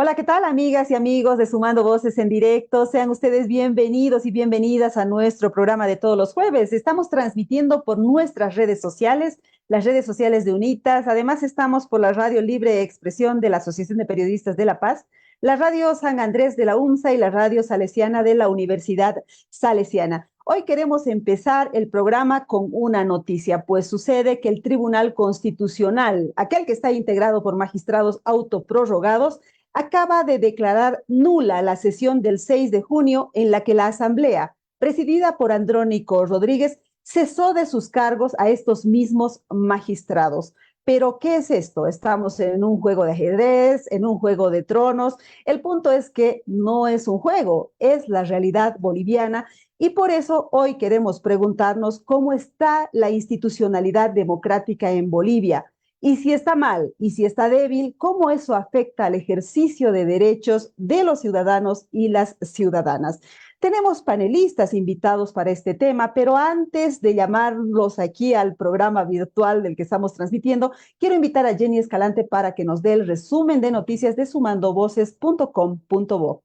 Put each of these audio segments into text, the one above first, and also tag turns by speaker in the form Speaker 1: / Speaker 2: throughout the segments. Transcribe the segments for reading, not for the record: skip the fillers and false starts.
Speaker 1: Hola, ¿qué tal, amigas y amigos de Sumando Voces en Directo? Sean ustedes bienvenidos y bienvenidas a nuestro programa de todos los jueves. Estamos transmitiendo por nuestras redes sociales, las redes sociales de UNITAS. Además, estamos por la Radio Libre de Expresión de la Asociación de Periodistas de La Paz, la Radio San Andrés de la UNSA y la Radio Salesiana de la Universidad Salesiana. Hoy queremos empezar el programa con una noticia, pues sucede que el Tribunal Constitucional, aquel que está integrado por magistrados autoprorrogados, acaba de declarar nula la sesión del 6 de junio en la que la Asamblea, presidida por Andrónico Rodríguez, cesó de sus cargos a estos mismos magistrados. Pero, ¿qué es esto? Estamos en un juego de ajedrez, en un juego de tronos. El punto es que no es un juego, es la realidad boliviana y por eso hoy queremos preguntarnos cómo está la institucionalidad democrática en Bolivia. Y si está mal y si está débil, ¿cómo eso afecta al ejercicio de derechos de los ciudadanos y las ciudadanas? Tenemos panelistas invitados para este tema, pero antes de llamarlos aquí al programa virtual del que estamos transmitiendo, quiero invitar a Jenny Escalante para que nos dé el resumen de noticias de sumandovoces.com.bo.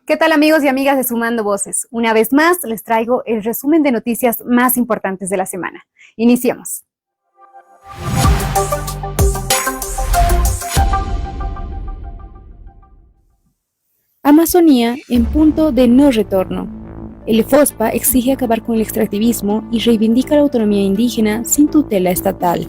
Speaker 2: ¿Qué tal, amigos y amigas de Sumando Voces? Una vez más les traigo el resumen de noticias más importantes de la semana. Iniciemos. Amazonía en punto de no retorno. El FOSPA exige acabar con el extractivismo y reivindica la autonomía indígena sin tutela estatal.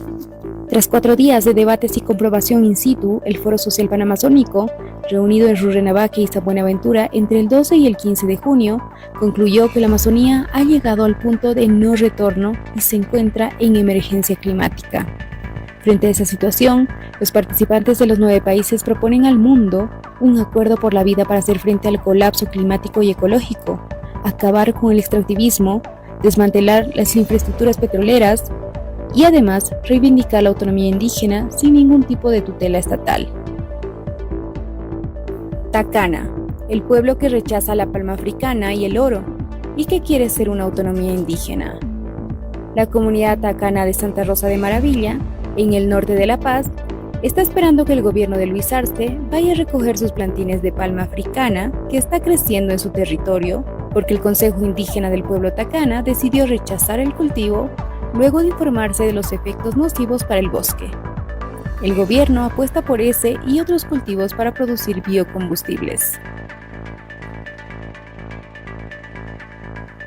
Speaker 2: Tras 4 días de debates y comprobación in situ, el Foro Social Panamazónico, reunido en Rurrenabaque y San Buenaventura entre el 12 y el 15 de junio, concluyó que la Amazonía ha llegado al punto de no retorno y se encuentra en emergencia climática. Frente a esa situación, los participantes de los 9 países proponen al mundo un acuerdo por la vida para hacer frente al colapso climático y ecológico, acabar con el extractivismo, desmantelar las infraestructuras petroleras y además reivindicar la autonomía indígena sin ningún tipo de tutela estatal. Tacana, el pueblo que rechaza la palma africana y el oro y que quiere ser una autonomía indígena. La comunidad tacana de Santa Rosa de Maravilla, en el norte de La Paz, está esperando que el gobierno de Luis Arce vaya a recoger sus plantines de palma africana que está creciendo en su territorio porque el Consejo Indígena del Pueblo Tacana decidió rechazar el cultivo luego de informarse de los efectos nocivos para el bosque. El gobierno apuesta por ese y otros cultivos para producir biocombustibles.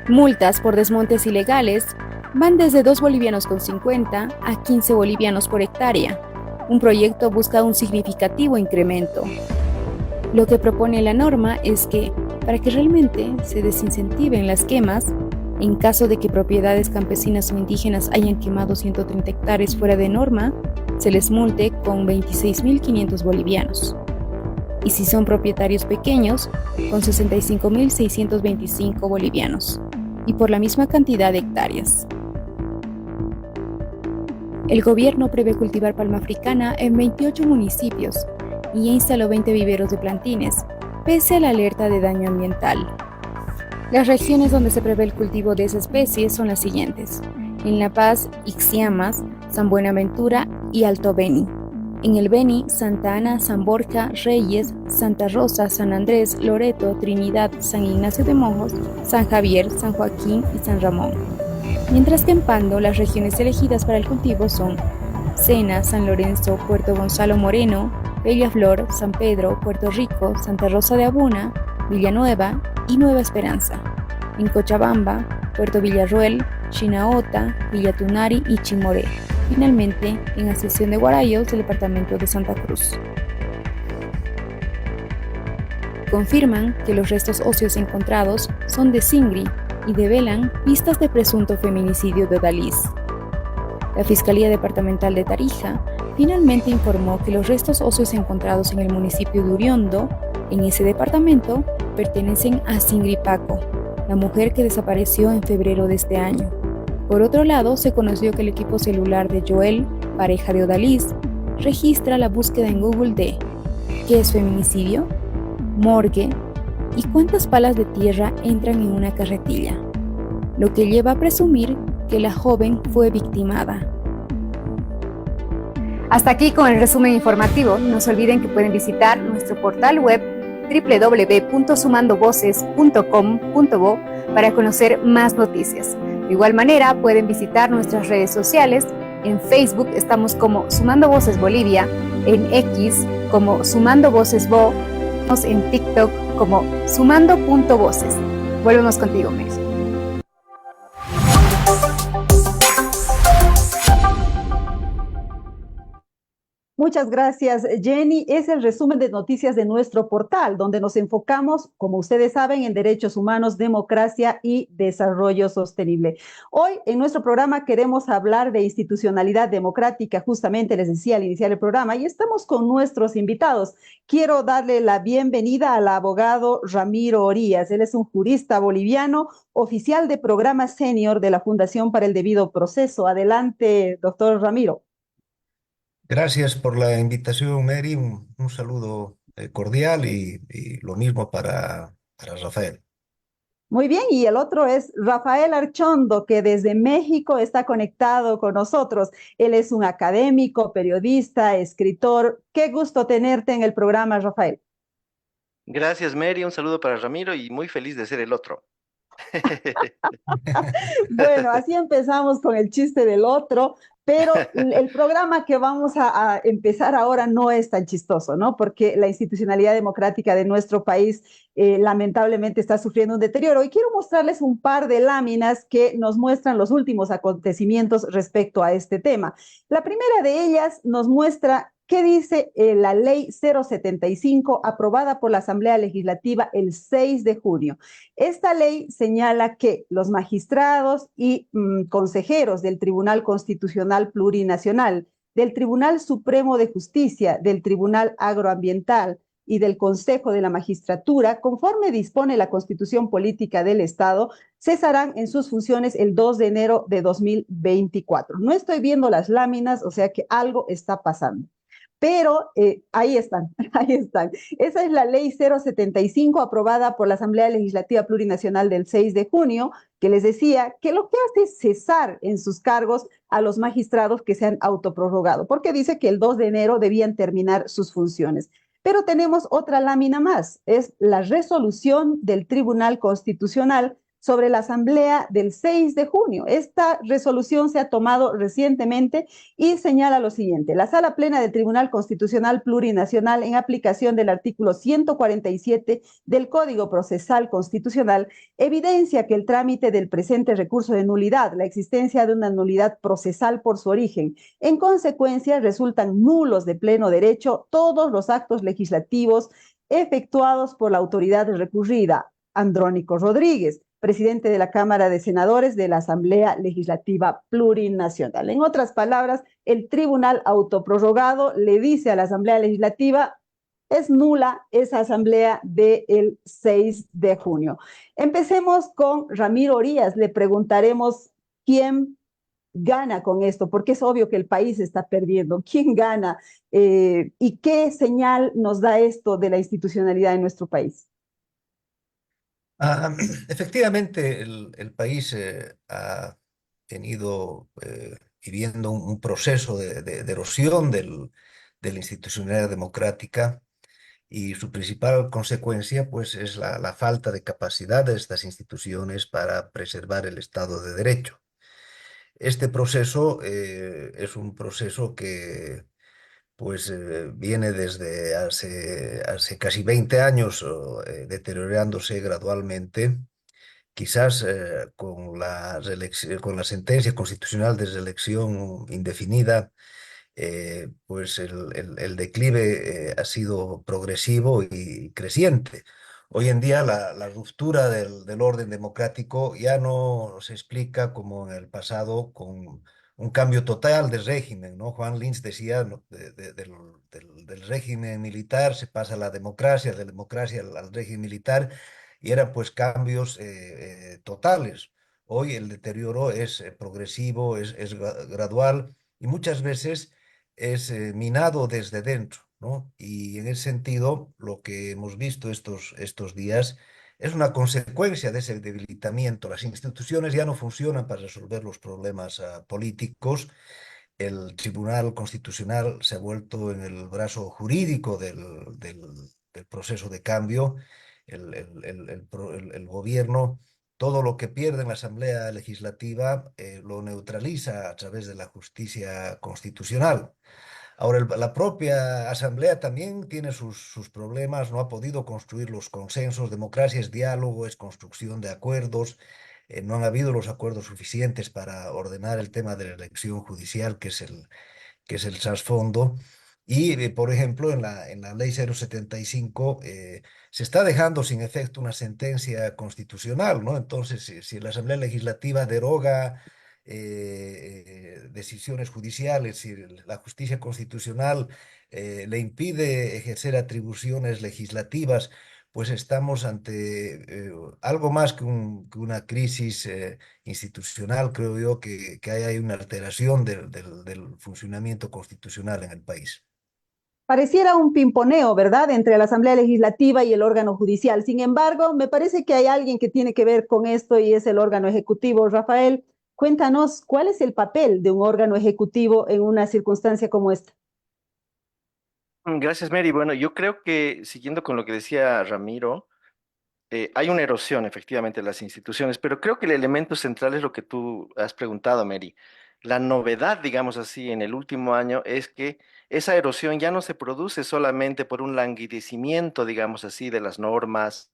Speaker 2: Multas por desmontes ilegales van desde 2 bolivianos con 50 a 15 bolivianos por hectárea. Un proyecto busca un significativo incremento. Lo que propone la norma es que, para que realmente se desincentiven las quemas, en caso de que propiedades campesinas o indígenas hayan quemado 130 hectáreas fuera de norma, se les multe con 26.500 bolivianos. Y si son propietarios pequeños, con 65.625 bolivianos, y por la misma cantidad de hectáreas. El gobierno prevé cultivar palma africana en 28 municipios y instaló 20 viveros de plantines, pese a la alerta de daño ambiental. Las regiones donde se prevé el cultivo de esa especie son las siguientes: en La Paz, Ixiamas, San Buenaventura y Alto Beni. En el Beni, Santa Ana, San Borja, Reyes, Santa Rosa, San Andrés, Loreto, Trinidad, San Ignacio de Mojos, San Javier, San Joaquín y San Ramón. Mientras que en Pando, las regiones elegidas para el cultivo son Sena, San Lorenzo, Puerto Gonzalo Moreno, Bellaflor, San Pedro, Puerto Rico, Santa Rosa de Abuna, Villanueva y Nueva Esperanza. En Cochabamba, Puerto Villarroel, Chinaota, Villa Tunari y Chimoré. Finalmente, en Ascensión de Guarayos, del departamento de Santa Cruz. Confirman que los restos óseos encontrados son de Singri y develan pistas de presunto feminicidio de Odalís. La Fiscalía Departamental de Tarija finalmente informó que los restos óseos encontrados en el municipio de Uriondo, en ese departamento, pertenecen a Singri Paco, la mujer que desapareció en febrero de este año. Por otro lado, se conoció que el equipo celular de Joel, pareja de Odalís, registra la búsqueda en Google de ¿qué es feminicidio?, morgue y cuántas palas de tierra entran en una carretilla, lo que lleva a presumir que la joven fue victimada. Hasta aquí con el resumen informativo. No se olviden que pueden visitar nuestro portal web www.sumandovoces.com.bo para conocer más noticias. De igual manera, pueden visitar nuestras redes sociales. En Facebook estamos como Sumando Voces Bolivia, en X como Sumando Voces Bo, en TikTok como sumando.voces. Volvemos contigo, Mer.
Speaker 1: Muchas gracias, Jenny. Es el resumen de noticias de nuestro portal, donde nos enfocamos, como ustedes saben, en derechos humanos, democracia y desarrollo sostenible. Hoy en nuestro programa queremos hablar de institucionalidad democrática, justamente les decía al iniciar el programa, y estamos con nuestros invitados. Quiero darle la bienvenida al abogado Ramiro Orías. Él es un jurista boliviano, oficial de programa senior de la Fundación para el Debido Proceso. Adelante, doctor Ramiro.
Speaker 3: Gracias por la invitación, Mary. Un saludo cordial y lo mismo para Rafael.
Speaker 1: Muy bien, y el otro es Rafael Archondo, que desde México está conectado con nosotros. Él es un académico, periodista, escritor. Qué gusto tenerte en el programa, Rafael.
Speaker 4: Gracias, Mary. Un saludo para Ramiro y muy feliz de ser el otro.
Speaker 1: Bueno, así empezamos con el chiste del otro, pero el programa que vamos a empezar ahora no es tan chistoso, ¿no? Porque la institucionalidad democrática de nuestro país lamentablemente está sufriendo un deterioro. Y quiero mostrarles un par de láminas que nos muestran los últimos acontecimientos respecto a este tema. La primera de ellas nos muestra ¿qué dice la ley 075 aprobada por la Asamblea Legislativa el 6 de junio? Esta ley señala que los magistrados y consejeros del Tribunal Constitucional Plurinacional, del Tribunal Supremo de Justicia, del Tribunal Agroambiental y del Consejo de la Magistratura, conforme dispone la Constitución Política del Estado, cesarán en sus funciones el 2 de enero de 2024. No estoy viendo las láminas, o sea que algo está pasando. Pero ahí están, ahí están. Esa es la ley 075 aprobada por la Asamblea Legislativa Plurinacional del 6 de junio, que les decía que lo que hace es cesar en sus cargos a los magistrados que se han autoprorrogado, porque dice que el 2 de enero debían terminar sus funciones. Pero tenemos otra lámina más, es la resolución del Tribunal Constitucional sobre la Asamblea del 6 de junio. Esta resolución se ha tomado recientemente y señala lo siguiente. La Sala Plena del Tribunal Constitucional Plurinacional, en aplicación del artículo 147 del Código Procesal Constitucional, evidencia que el trámite del presente recurso de nulidad, la existencia de una nulidad procesal por su origen, en consecuencia resultan nulos de pleno derecho todos los actos legislativos efectuados por la autoridad recurrida, Andrónico Rodríguez, presidente de la Cámara de Senadores de la Asamblea Legislativa Plurinacional. En otras palabras, el tribunal autoprorrogado le dice a la Asamblea Legislativa, es nula esa asamblea del 6 de junio. Empecemos con Ramiro Orías. Le preguntaremos quién gana con esto, porque es obvio que el país está perdiendo. ¿Quién gana? ¿Y qué señal nos da esto de la institucionalidad en nuestro país?
Speaker 3: Ah, efectivamente, el país ha tenido viviendo un proceso de erosión de la institucionalidad democrática y su principal consecuencia pues, es la falta de capacidad de estas instituciones para preservar el Estado de Derecho. Este proceso es un proceso que pues viene desde hace casi 20 años deteriorándose gradualmente, quizás con la sentencia constitucional de reelección indefinida, pues el declive ha sido progresivo y creciente. Hoy en día la ruptura del orden democrático ya no se explica como en el pasado con un cambio total de régimen, ¿no? Juan Lins decía, ¿no? Del régimen militar se pasa a la democracia, de la democracia al régimen militar, y eran pues cambios totales. Hoy el deterioro es progresivo, es gradual y muchas veces es minado desde dentro, ¿no? Y en ese sentido, lo que hemos visto estos días es una consecuencia de ese debilitamiento. Las instituciones ya no funcionan para resolver los problemas políticos el Tribunal Constitucional se ha vuelto en el brazo jurídico del proceso de cambio. El gobierno, todo lo que pierde en la Asamblea Legislativa, lo neutraliza a través de la justicia constitucional. Ahora, la propia Asamblea también tiene sus problemas, no ha podido construir los consensos. Democracia es diálogo, es construcción de acuerdos. No han habido los acuerdos suficientes para ordenar el tema de la elección judicial, que es el trasfondo. Y, por ejemplo, en la ley 075 se está dejando sin efecto una sentencia constitucional, ¿no? Entonces, si la Asamblea Legislativa deroga decisiones judiciales, si la justicia constitucional le impide ejercer atribuciones legislativas, pues estamos ante algo más que una crisis institucional. Creo yo que hay una alteración del funcionamiento constitucional en el país.
Speaker 1: Pareciera un pimponeo, ¿verdad?, entre la Asamblea Legislativa y el órgano judicial. Sin embargo, me parece que hay alguien que tiene que ver con esto y es el órgano ejecutivo. Rafael, cuéntanos, ¿cuál es el papel de un órgano ejecutivo en una circunstancia como esta?
Speaker 4: Gracias, Mary. Bueno, yo creo que siguiendo con lo que decía Ramiro, hay una erosión efectivamente de las instituciones, pero creo que el elemento central es lo que tú has preguntado, Mary. La novedad, digamos así, en el último año es que esa erosión ya no se produce solamente por un languidecimiento, digamos así, de las normas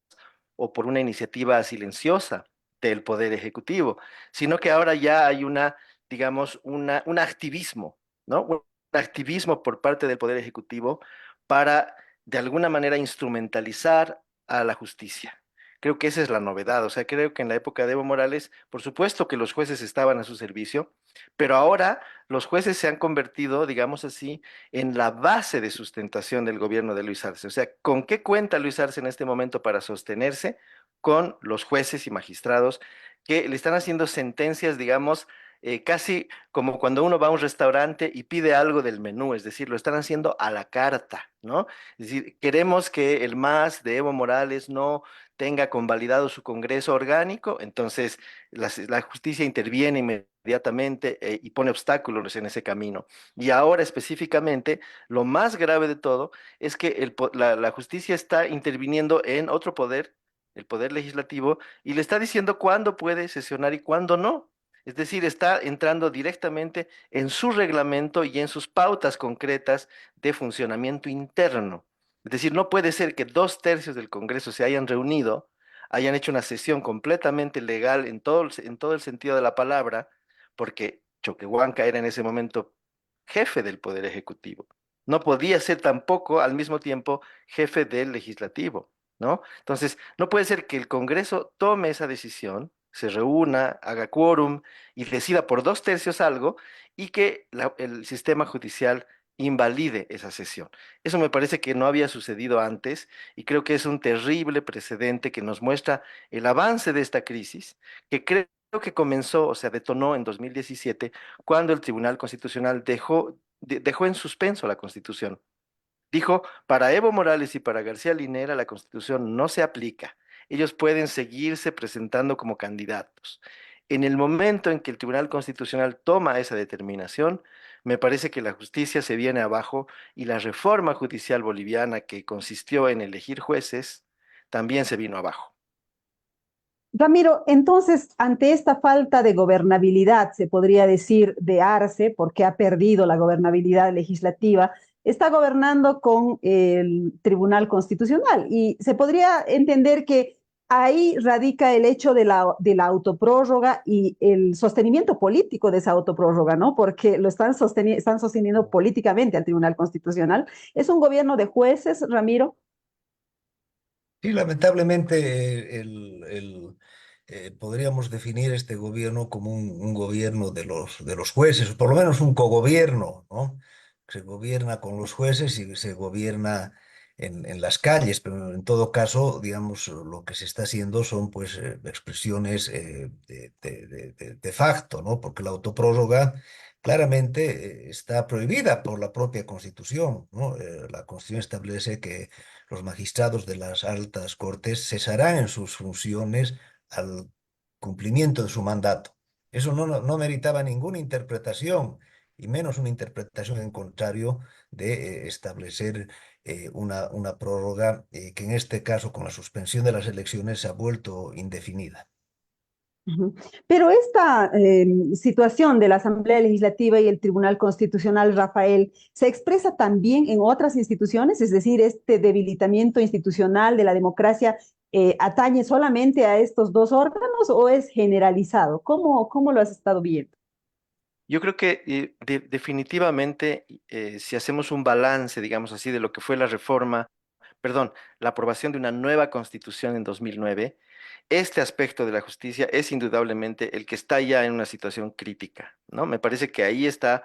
Speaker 4: o por una iniciativa silenciosa del Poder Ejecutivo, sino que ahora ya hay una, digamos, un activismo, ¿no? Un activismo por parte del Poder Ejecutivo para, de alguna manera, instrumentalizar a la justicia. Creo que esa es la novedad. O sea, creo que en la época de Evo Morales, por supuesto que los jueces estaban a su servicio, pero ahora los jueces se han convertido, digamos así, en la base de sustentación del gobierno de Luis Arce. O sea, ¿con qué cuenta Luis Arce en este momento para sostenerse? Con los jueces y magistrados que le están haciendo sentencias, digamos, casi como cuando uno va a un restaurante y pide algo del menú, es decir, lo están haciendo a la carta, ¿no? Es decir, queremos que el MAS de Evo Morales no tenga convalidado su Congreso orgánico, entonces la justicia interviene inmediatamente y pone obstáculos en ese camino. Y ahora específicamente, lo más grave de todo es que la justicia está interviniendo en otro poder, el poder legislativo, y le está diciendo cuándo puede sesionar y cuándo no. Es decir, está entrando directamente en su reglamento y en sus pautas concretas de funcionamiento interno. Es decir, no puede ser que dos tercios del Congreso se hayan reunido, hayan hecho una sesión completamente legal en todo el sentido de la palabra, porque Choquehuanca era en ese momento jefe del Poder Ejecutivo. No podía ser tampoco al mismo tiempo jefe del Legislativo, ¿no? Entonces, no puede ser que el Congreso tome esa decisión, se reúna, haga quórum y decida por dos tercios algo y que el sistema judicial invalide esa sesión. Eso me parece que no había sucedido antes y creo que es un terrible precedente que nos muestra el avance de esta crisis, que creo que comenzó, o sea, detonó en 2017, cuando el Tribunal Constitucional dejó en suspenso la Constitución. Dijo, para Evo Morales y para García Linera la Constitución no se aplica. Ellos pueden seguirse presentando como candidatos. En el momento en que el Tribunal Constitucional toma esa determinación, me parece que la justicia se viene abajo y la reforma judicial boliviana que consistió en elegir jueces también se vino abajo.
Speaker 1: Ramiro, entonces, ante esta falta de gobernabilidad, se podría decir, de Arce, porque ha perdido la gobernabilidad legislativa, está gobernando con el Tribunal Constitucional y se podría entender que ahí radica el hecho de la autoprórroga y el sostenimiento político de esa autoprórroga, ¿no? Porque lo están sosteniendo políticamente al Tribunal Constitucional. ¿Es un gobierno de jueces, Ramiro?
Speaker 3: Sí, lamentablemente podríamos definir este gobierno como un gobierno de los jueces, o por lo menos un cogobierno, ¿no? Se gobierna con los jueces y se gobierna en las calles, pero en todo caso, digamos, lo que se está haciendo son pues expresiones de facto, ¿no? Porque la autoprórroga claramente está prohibida por la propia Constitución, ¿no? La Constitución establece que los magistrados de las altas cortes cesarán en sus funciones al cumplimiento de su mandato. Eso no meritaba ninguna interpretación y menos una interpretación en contrario de establecer una prórroga que en este caso con la suspensión de las elecciones se ha vuelto indefinida.
Speaker 1: Ujú. Pero esta situación de la Asamblea Legislativa y el Tribunal Constitucional, Rafael, ¿se expresa también en otras instituciones? Es decir, ¿este debilitamiento institucional de la democracia atañe solamente a estos dos órganos o es generalizado? ¿Cómo lo has estado viendo?
Speaker 4: Yo creo que definitivamente, si hacemos un balance, digamos así, de lo que fue la reforma, perdón, la aprobación de una nueva constitución en 2009, este aspecto de la justicia es indudablemente el que está ya en una situación crítica, ¿no? Me parece que ahí está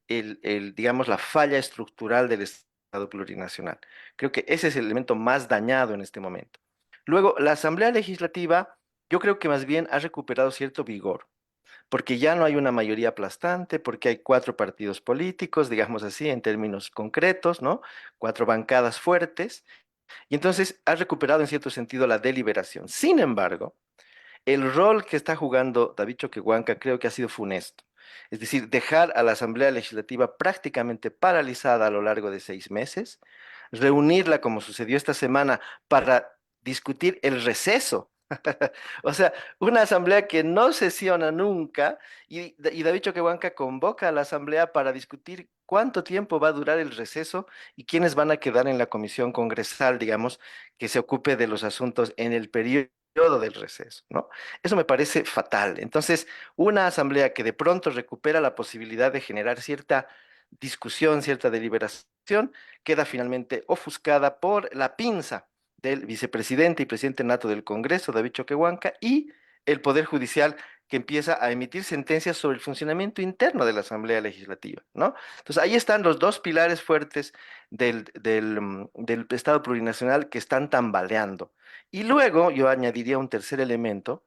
Speaker 4: digamos, la falla estructural del Estado plurinacional. Creo que ese es el elemento más dañado en este momento. Luego, la Asamblea Legislativa, yo creo que más bien ha recuperado cierto vigor porque ya no hay una mayoría aplastante, porque hay cuatro partidos políticos, digamos así, en términos concretos, ¿no? Cuatro bancadas fuertes, y entonces ha recuperado en cierto sentido la deliberación. Sin embargo, el rol que está jugando David Choquehuanca creo que ha sido funesto. Es decir, dejar a la Asamblea Legislativa prácticamente paralizada a lo largo de 6 meses, reunirla como sucedió esta semana para discutir el receso. O sea, una asamblea que no sesiona nunca y David Choquehuanca convoca a la asamblea para discutir cuánto tiempo va a durar el receso y quiénes van a quedar en la comisión congresal, digamos, que se ocupe de los asuntos en el periodo del receso, ¿no? Eso me parece fatal. Entonces, una asamblea que de pronto recupera la posibilidad de generar cierta discusión, cierta deliberación, queda finalmente ofuscada por la pinza del vicepresidente y presidente nato del Congreso, David Choquehuanca, y el Poder Judicial que empieza a emitir sentencias sobre el funcionamiento interno de la Asamblea Legislativa, ¿no? Entonces ahí están los dos pilares fuertes del Estado plurinacional que están tambaleando. Y luego yo añadiría un tercer elemento,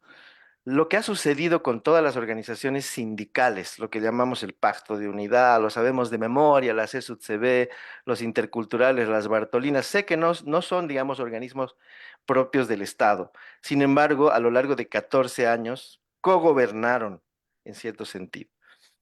Speaker 4: lo que ha sucedido con todas las organizaciones sindicales, lo que llamamos el Pacto de Unidad, lo sabemos de memoria, la CSUTCB, los interculturales, las Bartolinas, sé que no son, digamos, organismos propios del Estado. Sin embargo, a lo largo de 14 años, cogobernaron en cierto sentido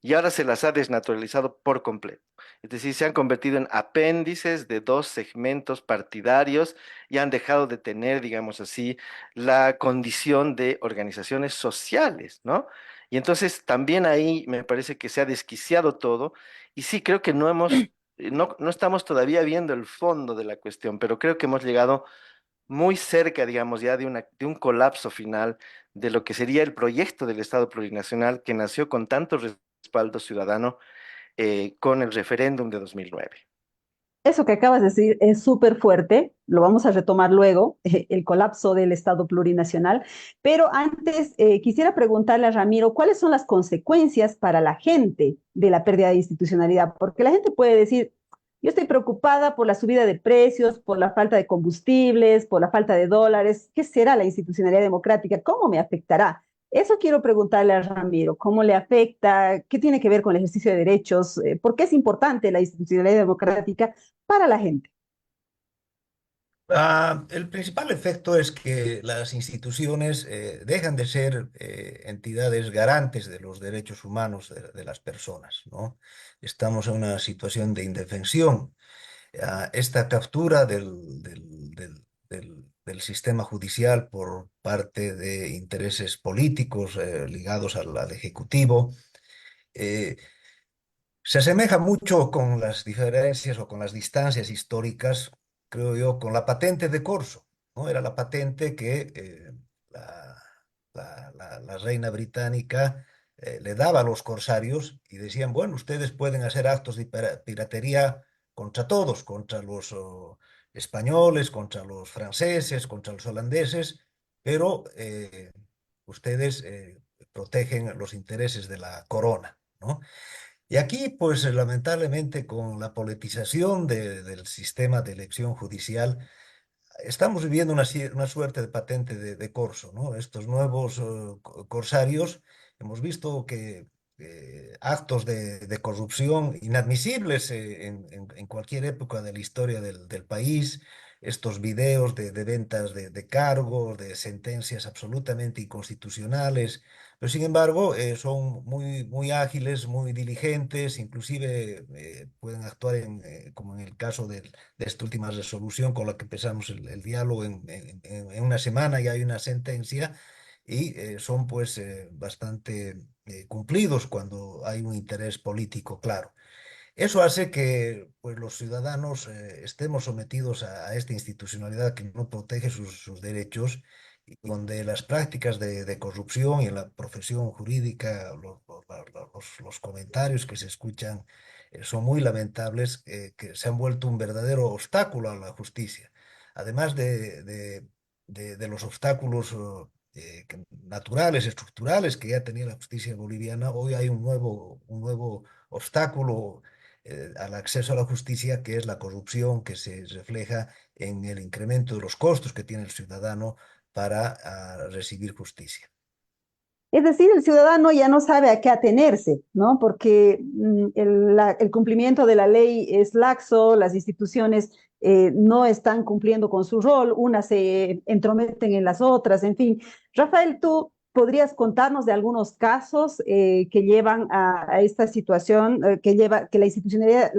Speaker 4: y ahora se las ha desnaturalizado por completo. Es decir, se han convertido en apéndices de dos segmentos partidarios y han dejado de tener, digamos así, la condición de organizaciones sociales, ¿no? Y entonces también ahí me parece que se ha desquiciado todo y sí creo que no estamos todavía viendo el fondo de la cuestión, pero creo que hemos llegado muy cerca, digamos, ya de un colapso final de lo que sería el proyecto del Estado plurinacional que nació con tanto respaldo ciudadano con el referéndum de 2009.
Speaker 1: Eso que acabas de decir es súper fuerte, lo vamos a retomar luego, el colapso del Estado plurinacional, pero antes quisiera preguntarle a Ramiro, ¿cuáles son las consecuencias para la gente de la pérdida de institucionalidad? Porque la gente puede decir, yo estoy preocupada por la subida de precios, por la falta de combustibles, por la falta de dólares, ¿qué será la institucionalidad democrática? ¿Cómo me afectará? Eso quiero preguntarle a Ramiro, ¿cómo le afecta? ¿Qué tiene que ver con el ejercicio de derechos? ¿Por qué es importante la institucionalidad democrática para la gente?
Speaker 3: El principal efecto es que las instituciones dejan de ser entidades garantes de los derechos humanos de las personas, ¿no? Estamos en una situación de indefensión. Esta captura del sistema judicial por parte de intereses políticos ligados al Ejecutivo eh, se asemeja mucho con las diferencias o con las distancias históricas, creo yo, con la patente de Corso, ¿no? Era la patente que la, la reina británica le daba a los corsarios y decían, bueno, ustedes pueden hacer actos de piratería contra todos, contra los españoles, contra los franceses, contra los holandeses, pero ustedes protegen los intereses de la corona, ¿no? Y aquí, pues lamentablemente, con la politización del sistema de elección judicial, estamos viviendo una suerte de patente de corso, ¿no? Estos nuevos corsarios, hemos visto que actos de corrupción inadmisibles en cualquier época de la historia del país, estos videos de ventas de cargos, de sentencias absolutamente inconstitucionales, pero sin embargo son muy ágiles, muy diligentes, inclusive pueden actuar como en el caso de esta última resolución con la que empezamos el diálogo, en una semana ya hay una sentencia y son pues bastante cumplidos cuando hay un interés político claro. Eso hace que pues, los ciudadanos estemos sometidos a esta institucionalidad que no protege sus derechos y donde las prácticas de corrupción y en la profesión jurídica, los comentarios que se escuchan son muy lamentables, que se han vuelto un verdadero obstáculo a la justicia. Además de los obstáculos naturales, estructurales que ya tenía la justicia boliviana, hoy hay un nuevo obstáculo al acceso a la justicia, que es la corrupción que se refleja en el incremento de los costos que tiene el ciudadano para recibir justicia.
Speaker 1: Es decir, el ciudadano ya no sabe a qué atenerse, ¿no? Porque el cumplimiento de la ley es laxo, las instituciones no están cumpliendo con su rol, unas se entrometen en las otras, en fin. Rafael, ¿tú podrías contarnos de algunos casos que llevan a esta situación, que lleva, que la institucionalidad,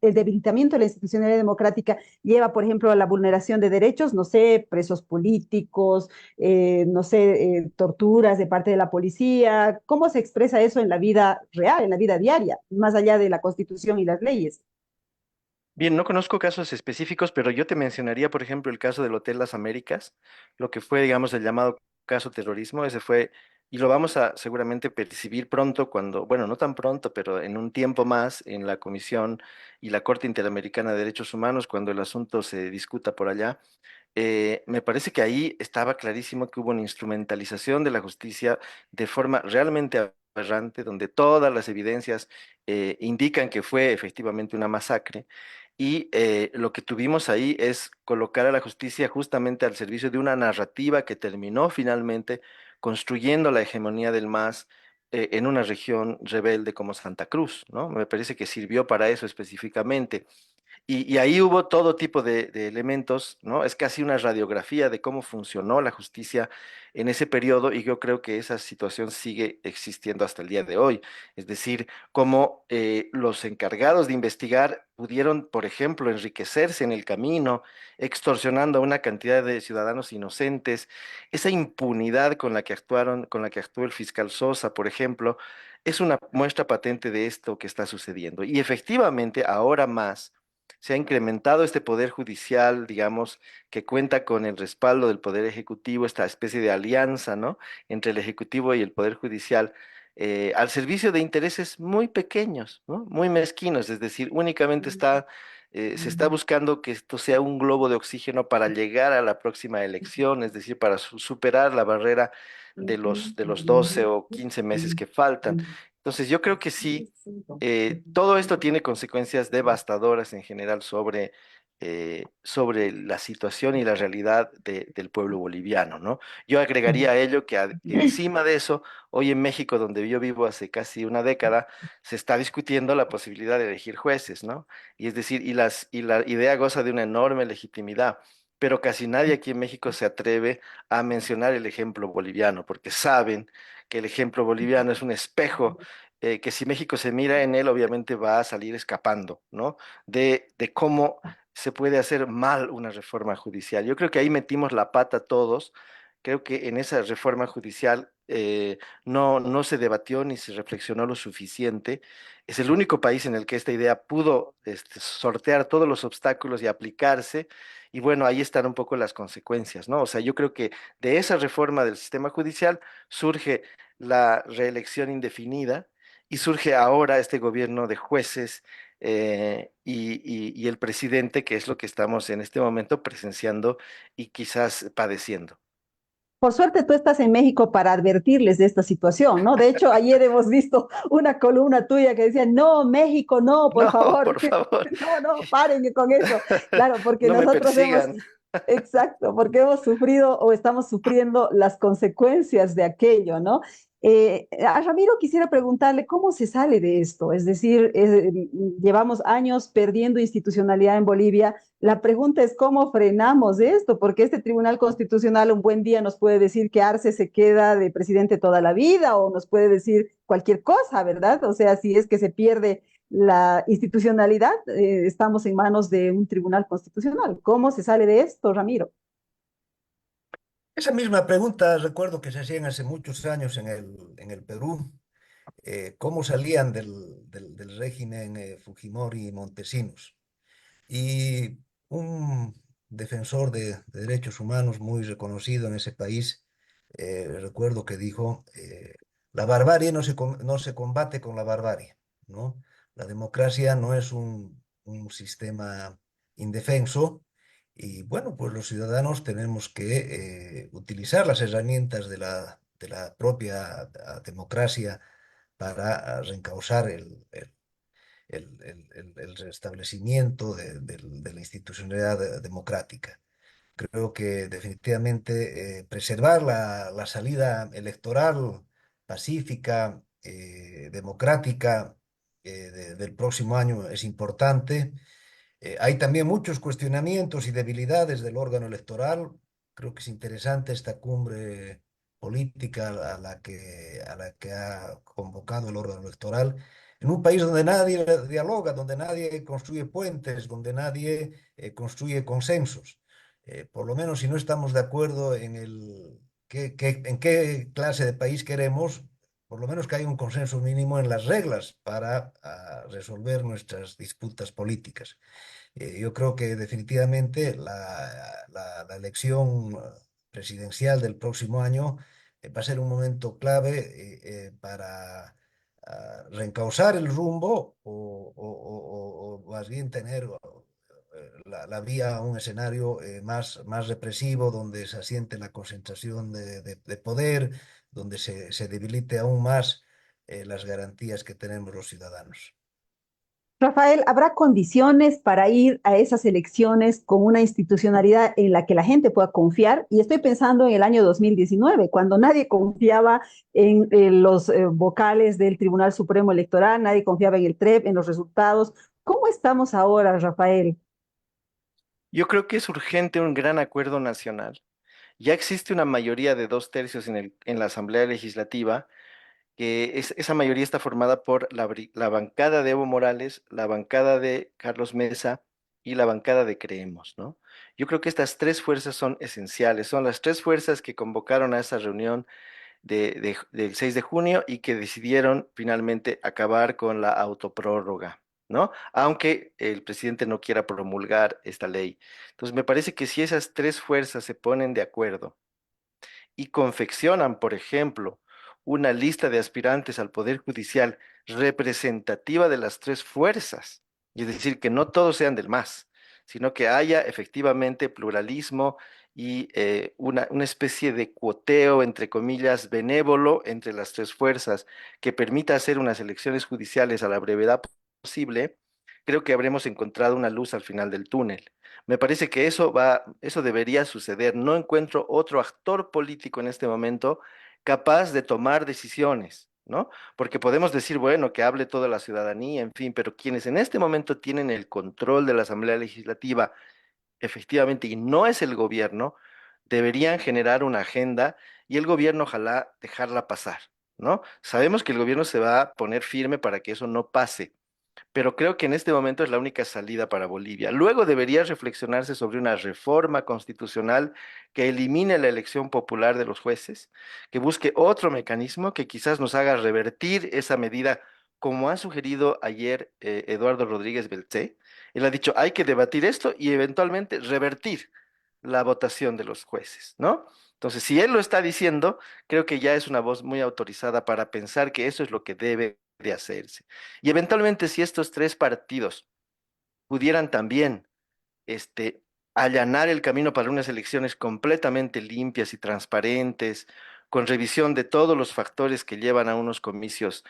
Speaker 1: el debilitamiento de la institucionalidad democrática lleva, por ejemplo, a la vulneración de derechos, no sé, presos políticos, no sé, torturas de parte de la policía? ¿Cómo se expresa eso en la vida real, en la vida diaria, más allá de la Constitución y las leyes?
Speaker 4: Bien, no conozco casos específicos, pero yo te mencionaría, por ejemplo, el caso del Hotel Las Américas, lo que fue, digamos, el llamado caso terrorismo. Ese fue, y lo vamos a seguramente percibir pronto cuando, bueno, no tan pronto, pero en un tiempo más en la Comisión y la Corte Interamericana de Derechos Humanos, cuando el asunto se discuta por allá. Me parece que ahí estaba clarísimo que hubo una instrumentalización de la justicia de forma realmente aberrante, donde todas las evidencias indican que fue efectivamente una masacre. Y lo que tuvimos ahí es colocar a la justicia justamente al servicio de una narrativa que terminó finalmente construyendo la hegemonía del MAS en una región rebelde como Santa Cruz, ¿no? Me parece que sirvió para eso específicamente. Y ahí hubo todo tipo de elementos, ¿no? Es casi una radiografía de cómo funcionó la justicia en ese periodo y yo creo que esa situación sigue existiendo hasta el día de hoy. Es decir, cómo los encargados de investigar pudieron, por ejemplo, enriquecerse en el camino, extorsionando a una cantidad de ciudadanos inocentes. Esa impunidad con la que actuaron, con la que actuó el fiscal Sosa, por ejemplo, es una muestra patente de esto que está sucediendo. Y efectivamente, ahora más se ha incrementado este poder judicial, digamos, que cuenta con el respaldo del poder ejecutivo, esta especie de alianza, ¿no? Entre el ejecutivo y el poder judicial, al servicio de intereses muy pequeños, ¿no? Muy mezquinos, es decir, únicamente se está buscando que esto sea un globo de oxígeno para llegar a la próxima elección, es decir, para superar la barrera de los 12 o 15 meses que faltan. Entonces, yo creo que sí, todo esto tiene consecuencias devastadoras en general sobre la situación y la realidad del pueblo boliviano, ¿no? Yo agregaría a ello que encima de eso, hoy en México, donde yo vivo hace casi una década, se está discutiendo la posibilidad de elegir jueces, ¿no? Y es decir, y la idea goza de una enorme legitimidad. Pero casi nadie aquí en México se atreve a mencionar el ejemplo boliviano, porque saben que el ejemplo boliviano es un espejo que si México se mira en él, obviamente va a salir escapando, ¿no? De cómo se puede hacer mal una reforma judicial. Yo creo que ahí metimos la pata todos. Creo que en esa reforma judicial no se debatió ni se reflexionó lo suficiente. Es el único país en el que esta idea pudo sortear todos los obstáculos y aplicarse. Y bueno, ahí están un poco las consecuencias, ¿no? O sea, yo creo que de esa reforma del sistema judicial surge la reelección indefinida y surge ahora este gobierno de jueces y el presidente, que es lo que estamos en este momento presenciando y quizás padeciendo.
Speaker 1: Por suerte tú estás en México para advertirles de esta situación, ¿no? De hecho, ayer hemos visto una columna tuya que decía, no, México, no, por
Speaker 4: No,
Speaker 1: favor,
Speaker 4: por favor,
Speaker 1: no, no, paren con eso. Claro, porque
Speaker 4: no me
Speaker 1: nosotros hemos,
Speaker 4: persigan.
Speaker 1: Exacto, porque hemos sufrido o estamos sufriendo las consecuencias de aquello, ¿no? A Ramiro quisiera preguntarle cómo se sale de esto, es decir, llevamos años perdiendo institucionalidad en Bolivia. La pregunta es cómo frenamos esto, porque este Tribunal Constitucional un buen día nos puede decir que Arce se queda de presidente toda la vida o nos puede decir cualquier cosa, ¿verdad? O sea, si es que se pierde la institucionalidad, estamos en manos de un tribunal constitucional. ¿Cómo se sale de esto, Ramiro?
Speaker 3: Esa misma pregunta recuerdo que se hacían hace muchos años en el Perú. Cómo salían del régimen Fujimori y Montesinos. Y un defensor de derechos humanos muy reconocido en ese país, recuerdo que dijo, la barbarie no se combate con la barbarie, ¿no? La democracia no es un sistema indefenso y bueno, pues los ciudadanos tenemos que utilizar las herramientas de la propia democracia para reencauzar el restablecimiento de la institucionalidad democrática. Creo que definitivamente preservar la salida electoral pacífica, democrática del próximo año es importante. Hay también muchos cuestionamientos y debilidades del órgano electoral. Creo que es interesante esta cumbre política a la que ha convocado el órgano electoral, en un país donde nadie dialoga, donde nadie construye puentes, donde nadie construye consensos. Por lo menos si no estamos de acuerdo en en qué clase de país queremos, por lo menos que haya un consenso mínimo en las reglas para resolver nuestras disputas políticas. Yo creo que definitivamente la elección presidencial del próximo año va a ser un momento clave para reencauzar el rumbo o más bien tener la vía a un escenario más represivo, donde se asiente la concentración de poder, donde se debilite aún más las garantías que tenemos los ciudadanos.
Speaker 1: Rafael, ¿habrá condiciones para ir a esas elecciones con una institucionalidad en la que la gente pueda confiar? Y estoy pensando en el año 2019, cuando nadie confiaba en los vocales del Tribunal Supremo Electoral, nadie confiaba en el TREP, en los resultados. ¿Cómo estamos ahora, Rafael?
Speaker 4: Yo creo que es urgente un gran acuerdo nacional. Ya existe una mayoría de 2/3 en la Asamblea Legislativa, que esa mayoría está formada por la bancada de Evo Morales, la bancada de Carlos Mesa y la bancada de Creemos, ¿no? Yo creo que estas tres fuerzas son esenciales, son las tres fuerzas que convocaron a esa reunión del 6 de junio y que decidieron finalmente acabar con la autoprórroga, ¿no? Aunque el presidente no quiera promulgar esta ley. Entonces, me parece que si esas tres fuerzas se ponen de acuerdo y confeccionan, por ejemplo, una lista de aspirantes al Poder Judicial representativa de las tres fuerzas, y es decir, que no todos sean del MAS, sino que haya efectivamente pluralismo y una especie de cuoteo, entre comillas, benévolo entre las tres fuerzas, que permita hacer unas elecciones judiciales a la brevedad posible. Creo que habremos encontrado una luz al final del túnel. Me parece que eso debería suceder. No encuentro otro actor político en este momento capaz de tomar decisiones, ¿no? Porque podemos decir, bueno, que hable toda la ciudadanía, en fin, pero quienes en este momento tienen el control de la Asamblea Legislativa, efectivamente, y no es el gobierno, deberían generar una agenda y el gobierno ojalá dejarla pasar, ¿no? Sabemos que el gobierno se va a poner firme para que eso no pase, pero creo que en este momento es la única salida para Bolivia. Luego debería reflexionarse sobre una reforma constitucional que elimine la elección popular de los jueces, que busque otro mecanismo que quizás nos haga revertir esa medida, como ha sugerido ayer Eduardo Rodríguez Beltré. Él ha dicho, hay que debatir esto y eventualmente revertir la votación de los jueces, ¿no? Entonces, si él lo está diciendo, creo que ya es una voz muy autorizada para pensar que eso es lo que debe de hacerse. Y eventualmente, si estos tres partidos pudieran también este, allanar el camino para unas elecciones completamente limpias y transparentes, con revisión de todos los factores que llevan a unos comicios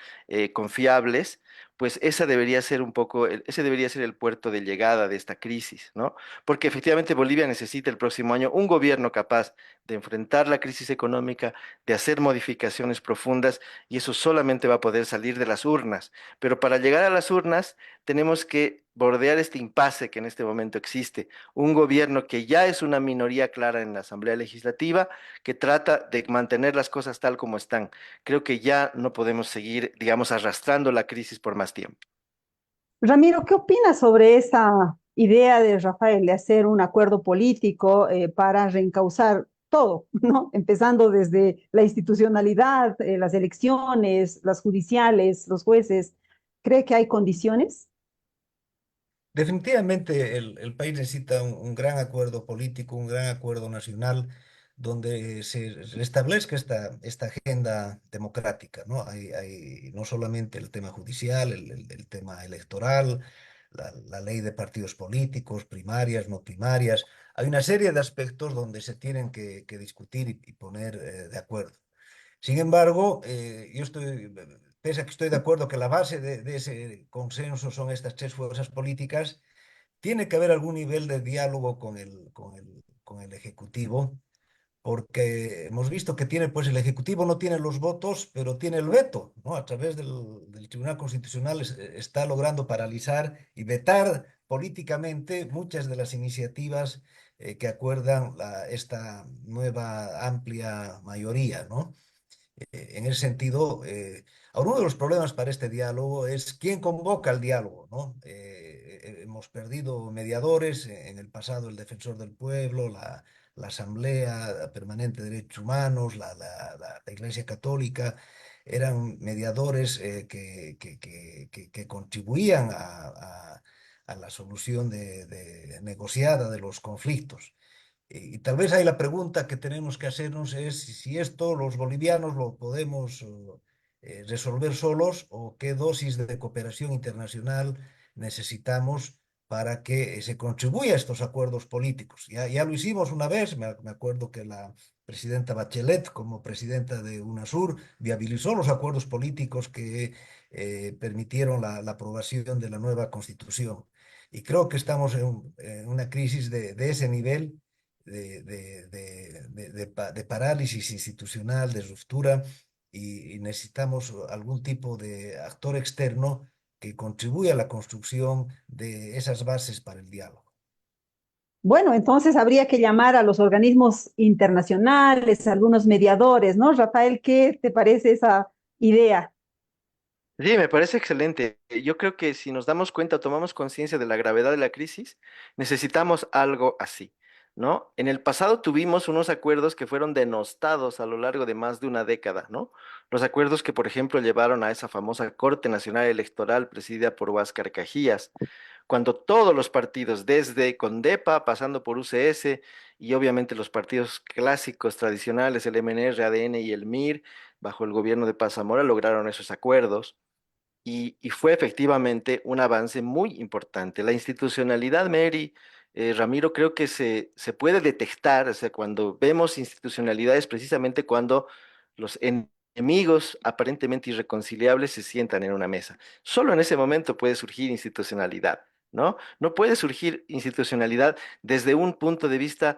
Speaker 4: confiables, pues esa debería ser un poco, ese debería ser el puerto de llegada de esta crisis, ¿no? Porque efectivamente Bolivia necesita el próximo año un gobierno capaz de enfrentar la crisis económica, de hacer modificaciones profundas, y eso solamente va a poder salir de las urnas. Pero para llegar a las urnas tenemos que bordear este impasse que en este momento existe, un gobierno que ya es una minoría clara en la Asamblea Legislativa, que trata de mantener las cosas tal como están. Creo que ya no podemos seguir, digamos, arrastrando la crisis por más tiempo.
Speaker 1: Ramiro, ¿qué opinas sobre esa idea de Rafael de hacer un acuerdo político para reencauzar todo, ¿no? Empezando desde la institucionalidad, las elecciones, las judiciales, los jueces. ¿Cree que hay condiciones?
Speaker 3: Definitivamente el país necesita un gran acuerdo político, un gran acuerdo nacional, donde se establezca esta agenda democrática, ¿no? Hay no solamente el tema judicial, el tema electoral, la ley de partidos políticos, primarias, no primarias. Hay una serie de aspectos donde se tienen que discutir y poner de acuerdo. Sin embargo, pese a que estoy de acuerdo que la base de ese consenso son estas tres fuerzas políticas, tiene que haber algún nivel de diálogo con el Ejecutivo, porque hemos visto que pues el Ejecutivo no tiene los votos, pero tiene el veto, ¿no? A través del Tribunal Constitucional está logrando paralizar y vetar políticamente muchas de las iniciativas que acuerdan esta nueva amplia mayoría, ¿no? En ese sentido, ahora uno de los problemas para este diálogo es quién convoca el diálogo, ¿no? Hemos perdido mediadores, en el pasado el Defensor del Pueblo, la Asamblea Permanente de Derechos Humanos, la Iglesia Católica, eran mediadores que contribuían a la solución negociada de los conflictos. Y tal vez ahí la pregunta que tenemos que hacernos es si esto los bolivianos lo podemos resolver solos o qué dosis de cooperación internacional necesitamos para que se contribuya a estos acuerdos políticos. Ya lo hicimos una vez, me acuerdo que la presidenta Bachelet, como presidenta de UNASUR, viabilizó los acuerdos políticos que permitieron la aprobación de la nueva constitución. Y creo que estamos en una crisis de ese nivel de parálisis institucional, de ruptura, y necesitamos algún tipo de actor externo que contribuya a la construcción de esas bases para el diálogo.
Speaker 1: Bueno, entonces habría que llamar a los organismos internacionales, a algunos mediadores, ¿no? Rafael, ¿qué te parece esa idea?
Speaker 4: Sí, me parece excelente. Yo creo que si nos damos cuenta, tomamos conciencia de la gravedad de la crisis, necesitamos algo así, ¿no? En el pasado tuvimos unos acuerdos que fueron denostados a lo largo de más de una década, ¿no? Los acuerdos que, por ejemplo, llevaron a esa famosa Corte Nacional Electoral presidida por Huáscar Cajías, cuando todos los partidos, desde Condepa, pasando por UCS y obviamente los partidos clásicos tradicionales, el MNR, ADN y el MIR, bajo el gobierno de Paz Zamora, lograron esos acuerdos. Y fue efectivamente un avance muy importante. La institucionalidad, Mary, Ramiro, creo que se puede detectar, o sea, cuando vemos institucionalidades, precisamente cuando los enemigos aparentemente irreconciliables se sientan en una mesa. Solo en ese momento puede surgir institucionalidad, ¿no? No puede surgir institucionalidad desde un punto de vista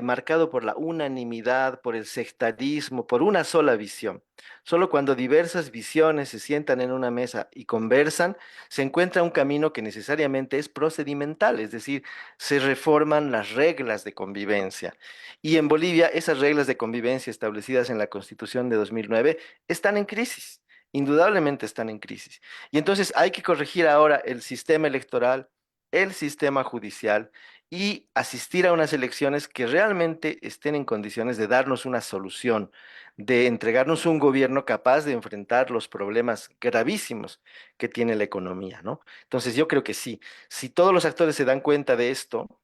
Speaker 4: marcado por la unanimidad, por el sectarismo, por una sola visión. Solo cuando diversas visiones se sientan en una mesa y conversan, se encuentra un camino que necesariamente es procedimental, es decir, se reforman las reglas de convivencia. Y en Bolivia, esas reglas de convivencia establecidas en la Constitución de 2009 están en crisis. Indudablemente están en crisis. Y entonces hay que corregir ahora el sistema electoral, el sistema judicial y asistir a unas elecciones que realmente estén en condiciones de darnos una solución, de entregarnos un gobierno capaz de enfrentar los problemas gravísimos que tiene la economía, ¿no? Entonces yo creo que sí, si todos los actores se dan cuenta de esto,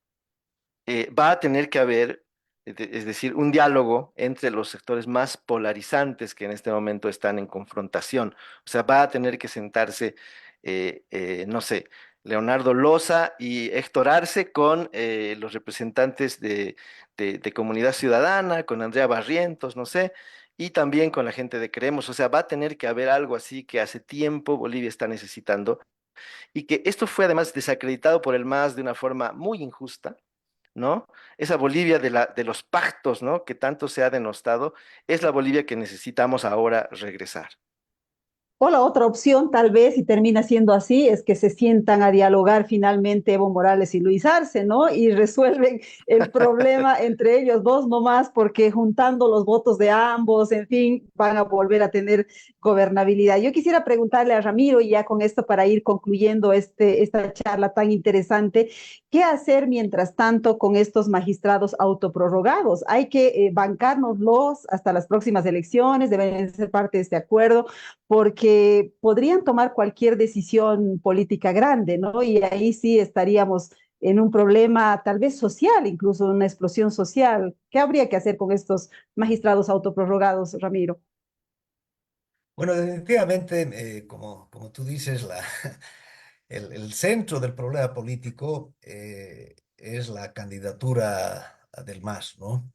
Speaker 4: va a tener que haber, es decir, un diálogo entre los sectores más polarizantes que en este momento están en confrontación. O sea, va a tener que sentarse, no sé, Leonardo Loza y Héctor Arce con los representantes de Comunidad Ciudadana, con Andrea Barrientos, no sé, y también con la gente de Creemos. O sea, va a tener que haber algo así que hace tiempo Bolivia está necesitando y que esto fue además desacreditado por el MAS de una forma muy injusta, ¿no? Esa Bolivia de los pactos, ¿no? Que tanto se ha denostado, es la Bolivia que necesitamos ahora regresar.
Speaker 1: O la otra opción, tal vez, y termina siendo así, es que se sientan a dialogar finalmente Evo Morales y Luis Arce, ¿no? Y resuelven el problema entre ellos dos nomás, porque juntando los votos de ambos, en fin, van a volver a tener gobernabilidad. Yo quisiera preguntarle a Ramiro, y ya con esto para ir concluyendo esta charla tan interesante, ¿qué hacer mientras tanto con estos magistrados autoprorrogados? Hay que bancárnoslos hasta las próximas elecciones, deben ser parte de este acuerdo porque podrían tomar cualquier decisión política grande, ¿no? Y ahí sí estaríamos en un problema tal vez social, incluso una explosión social. ¿Qué habría que hacer con estos magistrados autoprorrogados, Ramiro?
Speaker 3: Bueno, definitivamente, como tú dices, el centro del problema político es la candidatura del MAS, ¿no?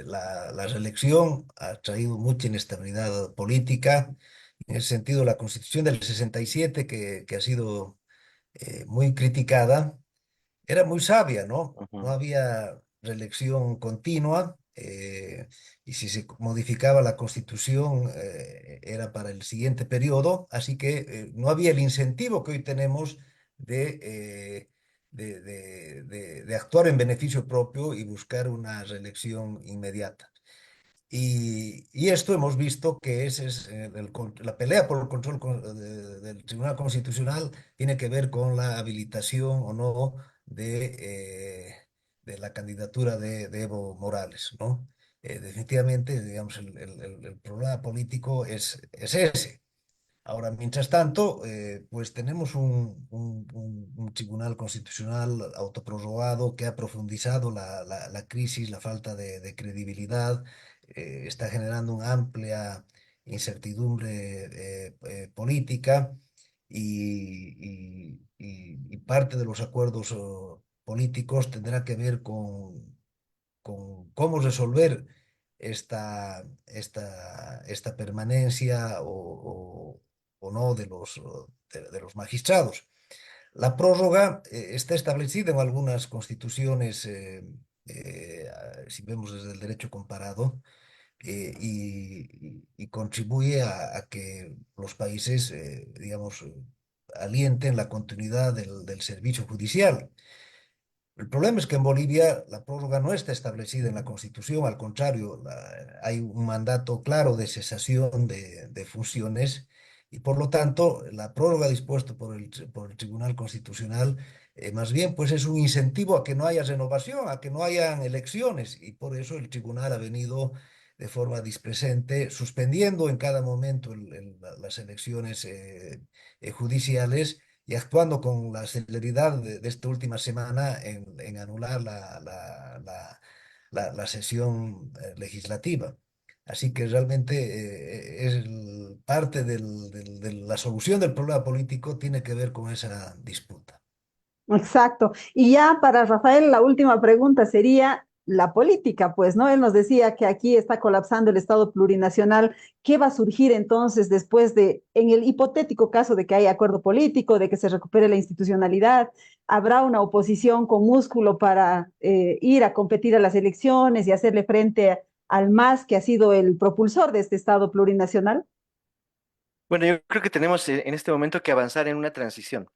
Speaker 3: La reelección ha traído mucha inestabilidad política. En ese sentido, la Constitución del 67, que ha sido muy criticada, era muy sabia, ¿no? No
Speaker 4: Ujú.
Speaker 3: había reelección continua, y si se modificaba la Constitución era para el siguiente periodo, así que no había el incentivo que hoy tenemos de, de actuar en beneficio propio y buscar una reelección inmediata. Y esto hemos visto que la pelea por el control del Tribunal Constitucional tiene que ver con la habilitación o no de la candidatura de Evo Morales, ¿no? Definitivamente, digamos, el problema político es ese. Ahora, mientras tanto, pues tenemos un tribunal constitucional autoprorrogado que ha profundizado la crisis, la falta de credibilidad, está generando una amplia incertidumbre política y parte de los acuerdos políticos tendrá que ver con cómo resolver esta permanencia o no de los magistrados. La prórroga está establecida en algunas constituciones, si vemos desde el derecho comparado, y contribuye a que los países, digamos, alienten la continuidad del servicio judicial. El problema es que en Bolivia la prórroga no está establecida en la Constitución, al contrario, hay un mandato claro de cesación de funciones y por lo tanto la prórroga dispuesta por el Tribunal Constitucional más bien pues es un incentivo a que no haya renovación, a que no hayan elecciones y por eso el Tribunal ha venido de forma displecente suspendiendo en cada momento las elecciones judiciales y actuando con la celeridad de esta última semana en anular la sesión legislativa. Así que realmente parte de la solución del problema político tiene que ver con esa disputa.
Speaker 1: Exacto. Y ya para Rafael, la última pregunta sería la política, pues, ¿no? Él nos decía que aquí está colapsando el Estado plurinacional. ¿Qué va a surgir entonces después de, en el hipotético caso de que haya acuerdo político, de que se recupere la institucionalidad? ¿Habrá una oposición con músculo para ir a competir a las elecciones y hacerle frente al MAS, que ha sido el propulsor de este Estado plurinacional?
Speaker 4: Bueno, yo creo que tenemos en este momento que avanzar en una transición,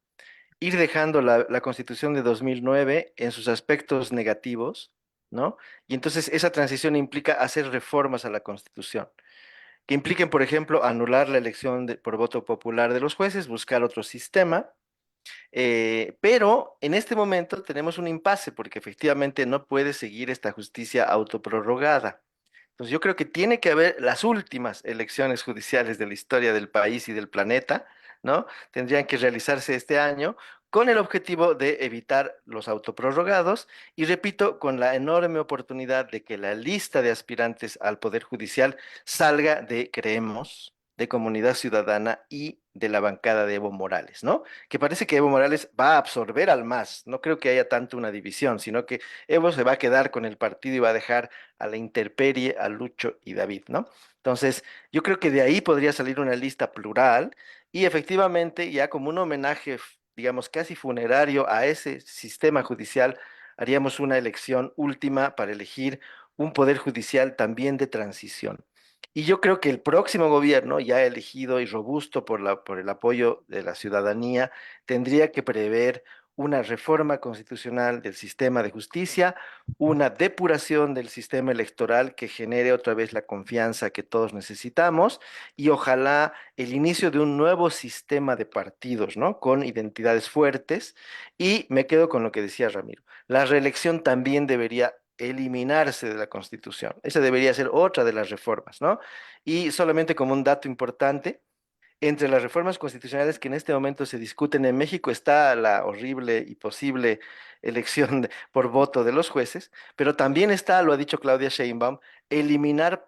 Speaker 4: ir dejando la Constitución de 2009 en sus aspectos negativos, ¿no? Y entonces esa transición implica hacer reformas a la Constitución, que impliquen, por ejemplo, anular la elección por voto popular de los jueces, buscar otro sistema, pero en este momento tenemos un impasse porque efectivamente no puede seguir esta justicia autoprorrogada. Entonces yo creo que tiene que haber las últimas elecciones judiciales de la historia del país y del planeta, ¿no? Tendrían que realizarse este año con el objetivo de evitar los autoprorrogados y repito, con la enorme oportunidad de que la lista de aspirantes al Poder Judicial salga de Creemos, de Comunidad Ciudadana y de la bancada de Evo Morales, ¿no? Que parece que Evo Morales va a absorber al MAS. No creo que haya tanto una división, sino que Evo se va a quedar con el partido y va a dejar a la intemperie a Lucho y David, ¿no? Entonces, yo creo que de ahí podría salir una lista plural y efectivamente ya como un homenaje, digamos, casi funerario a ese sistema judicial, haríamos una elección última para elegir un poder judicial también de transición. Y yo creo que el próximo gobierno, ya elegido y robusto por el apoyo de la ciudadanía, tendría que prever una reforma constitucional del sistema de justicia, una depuración del sistema electoral que genere otra vez la confianza que todos necesitamos y ojalá el inicio de un nuevo sistema de partidos, ¿no? Con identidades fuertes. Y me quedo con lo que decía Ramiro. La reelección también debería eliminarse de la Constitución. Esa debería ser otra de las reformas, ¿no? Y solamente como un dato importante, entre las reformas constitucionales que en este momento se discuten en México está la horrible y posible elección por voto de los jueces, pero también está, lo ha dicho Claudia Sheinbaum, eliminar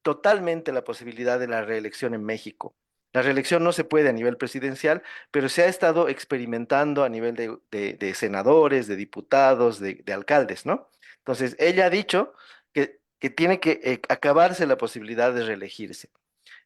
Speaker 4: totalmente la posibilidad de la reelección en México. La reelección no se puede a nivel presidencial, pero se ha estado experimentando a nivel de senadores, de diputados, de alcaldes, ¿no? Entonces, ella ha dicho que tiene que acabarse la posibilidad de reelegirse.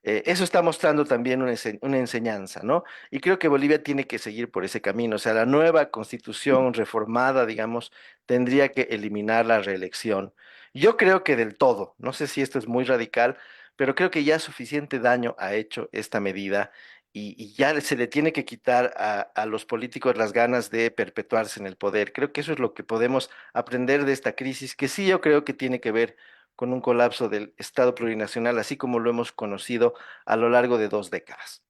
Speaker 4: Eso está mostrando también una enseñanza, ¿no? Y creo que Bolivia tiene que seguir por ese camino. O sea, la nueva constitución reformada, digamos, tendría que eliminar la reelección. Yo creo que del todo, no sé si esto es muy radical, pero creo que ya suficiente daño ha hecho esta medida y ya se le tiene que quitar a los políticos las ganas de perpetuarse en el poder. Creo que eso es lo que podemos aprender de esta crisis, que sí yo creo que tiene que ver con un colapso del Estado plurinacional, así como lo hemos conocido a lo largo de 2 décadas.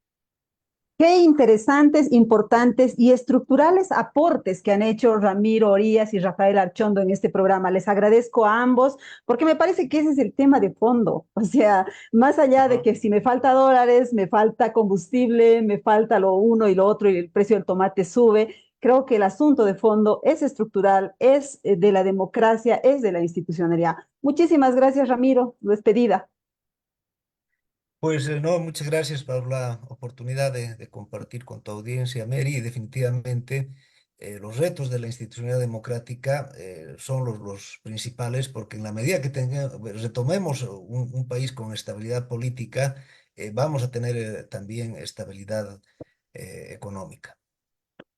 Speaker 1: Qué interesantes, importantes y estructurales aportes que han hecho Ramiro Orías y Rafael Archondo en este programa. Les agradezco a ambos porque me parece que ese es el tema de fondo. O sea, más allá de
Speaker 4: Ujú.
Speaker 1: que si me falta dólares, me falta combustible, me falta lo uno y lo otro y el precio del tomate sube, creo que el asunto de fondo es estructural, es de la democracia, es de la institucionalidad. Muchísimas gracias, Ramiro. Despedida.
Speaker 3: Pues no, muchas gracias por la oportunidad de compartir con tu audiencia, Mary. Y definitivamente los retos de la institucionalidad democrática son los principales, porque en la medida que retomemos un país con estabilidad política, vamos a tener también estabilidad económica.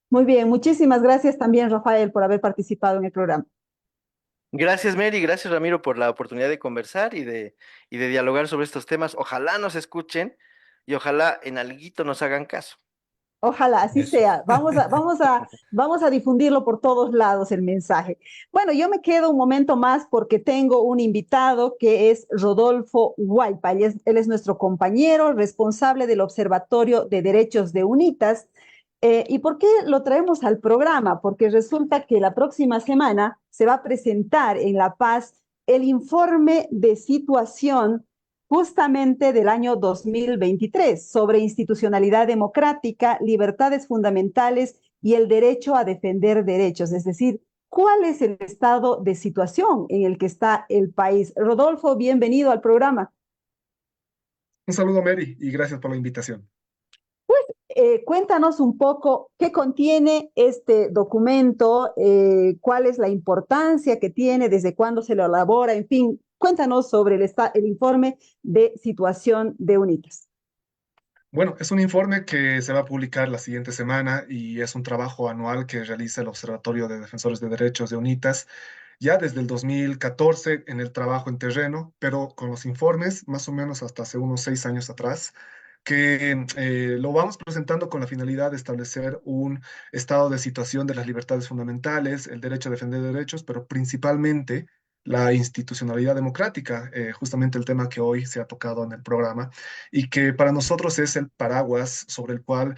Speaker 1: Muy bien, muchísimas gracias también, Rafael, por haber participado en el programa.
Speaker 4: Gracias, Mary, gracias, Ramiro, por la oportunidad de conversar y de dialogar sobre estos temas. Ojalá nos escuchen y ojalá en alguito nos hagan caso.
Speaker 1: Ojalá así
Speaker 3: Eso.
Speaker 1: sea. Vamos a difundirlo por todos lados el mensaje. Bueno, yo me quedo un momento más porque tengo un invitado que es Rodolfo Huaypa. Él es nuestro compañero responsable del Observatorio de Derechos de UNITAS. ¿Y por qué lo traemos al programa? Porque resulta que la próxima semana se va a presentar en La Paz el informe de situación justamente del año 2023 sobre institucionalidad democrática, libertades fundamentales y el derecho a defender derechos, es decir, ¿cuál es el estado de situación en el que está el país? Rodolfo, bienvenido al programa.
Speaker 5: Un saludo, Mary, y gracias por la invitación.
Speaker 1: Cuéntanos un poco qué contiene este documento, cuál es la importancia que tiene, desde cuándo se lo elabora, en fin, cuéntanos sobre el informe de situación de UNITAS.
Speaker 5: Bueno, es un informe que se va a publicar la siguiente semana y es un trabajo anual que realiza el Observatorio de Defensores de Derechos de UNITAS ya desde el 2014 en el trabajo en terreno, pero con los informes más o menos hasta hace unos 6 años atrás, que lo vamos presentando con la finalidad de establecer un estado de situación de las libertades fundamentales, el derecho a defender derechos, pero principalmente la institucionalidad democrática, justamente el tema que hoy se ha tocado en el programa, y que para nosotros es el paraguas sobre el cual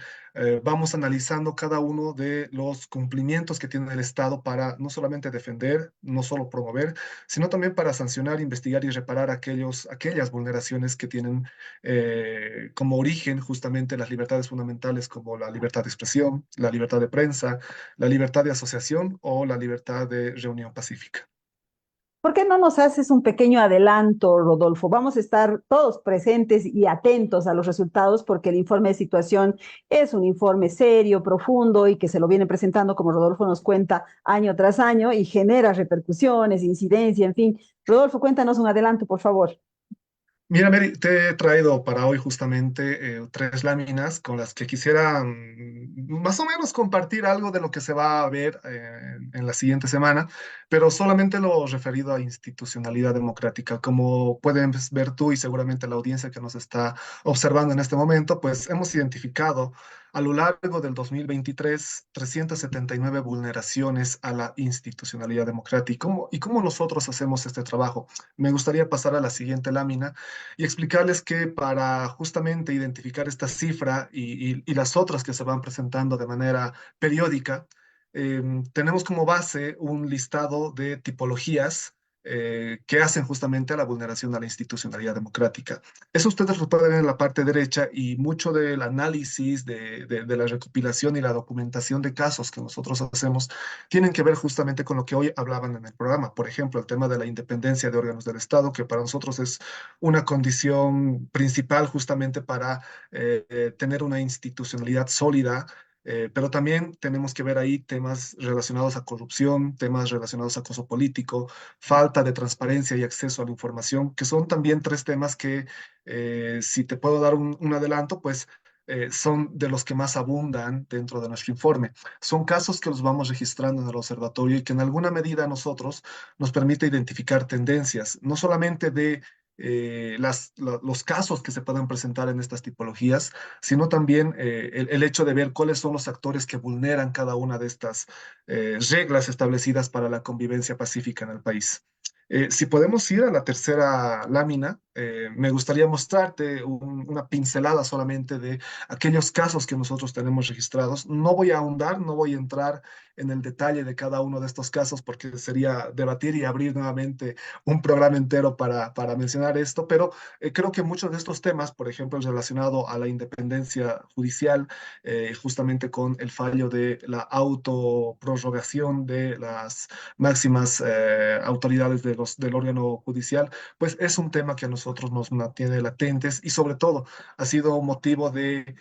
Speaker 5: vamos analizando cada uno de los cumplimientos que tiene el Estado para no solamente defender, no solo promover, sino también para sancionar, investigar y reparar aquellas vulneraciones que tienen como origen justamente las libertades fundamentales como la libertad de expresión, la libertad de prensa, la libertad de asociación o la libertad de reunión pacífica.
Speaker 1: ¿Por qué no nos haces un pequeño adelanto, Rodolfo? Vamos a estar todos presentes y atentos a los resultados porque el informe de situación es un informe serio, profundo y que se lo viene presentando, como Rodolfo nos cuenta, año tras año y genera repercusiones, incidencia, en fin. Rodolfo, cuéntanos un adelanto, por favor.
Speaker 5: Mira, Mary, te he traído para hoy justamente tres láminas con las que quisiera más o menos compartir algo de lo que se va a ver en la siguiente semana, pero solamente lo referido a institucionalidad democrática. Como pueden ver tú y seguramente la audiencia que nos está observando en este momento, pues hemos identificado a lo largo del 2023 379 vulneraciones a la institucionalidad democrática. Y cómo nosotros hacemos este trabajo? Me gustaría pasar a la siguiente lámina y explicarles que para justamente identificar esta cifra y las otras que se van presentando de manera periódica, tenemos como base un listado de tipologías que hacen justamente a la vulneración a la institucionalidad democrática. Eso ustedes lo pueden ver en la parte derecha y mucho del análisis de la recopilación y la documentación de casos que nosotros hacemos tienen que ver justamente con lo que hoy hablaban en el programa. Por ejemplo, el tema de la independencia de órganos del Estado, que para nosotros es una condición principal justamente para tener una institucionalidad sólida. Pero también tenemos que ver ahí temas relacionados a corrupción, temas relacionados a acoso político, falta de transparencia y acceso a la información, que son también tres temas que, si te puedo dar un adelanto, pues son de los que más abundan dentro de nuestro informe. Son casos que los vamos registrando en el observatorio y que en alguna medida a nosotros nos permite identificar tendencias, no solamente de los casos que se puedan presentar en estas tipologías, sino también el hecho de ver cuáles son los actores que vulneran cada una de estas reglas establecidas para la convivencia pacífica en el país. Si podemos ir a la tercera lámina, me gustaría mostrarte una pincelada solamente de aquellos casos que nosotros tenemos registrados. No voy a ahondar, no voy a entrar en el detalle de cada uno de estos casos porque sería debatir y abrir nuevamente un programa entero para mencionar esto, pero creo que muchos de estos temas, por ejemplo, el relacionado a la independencia judicial, justamente con el fallo de la autoprorrogación de las máximas autoridades del órgano judicial, pues es un tema que a nosotros nos mantiene latentes y sobre todo ha sido motivo de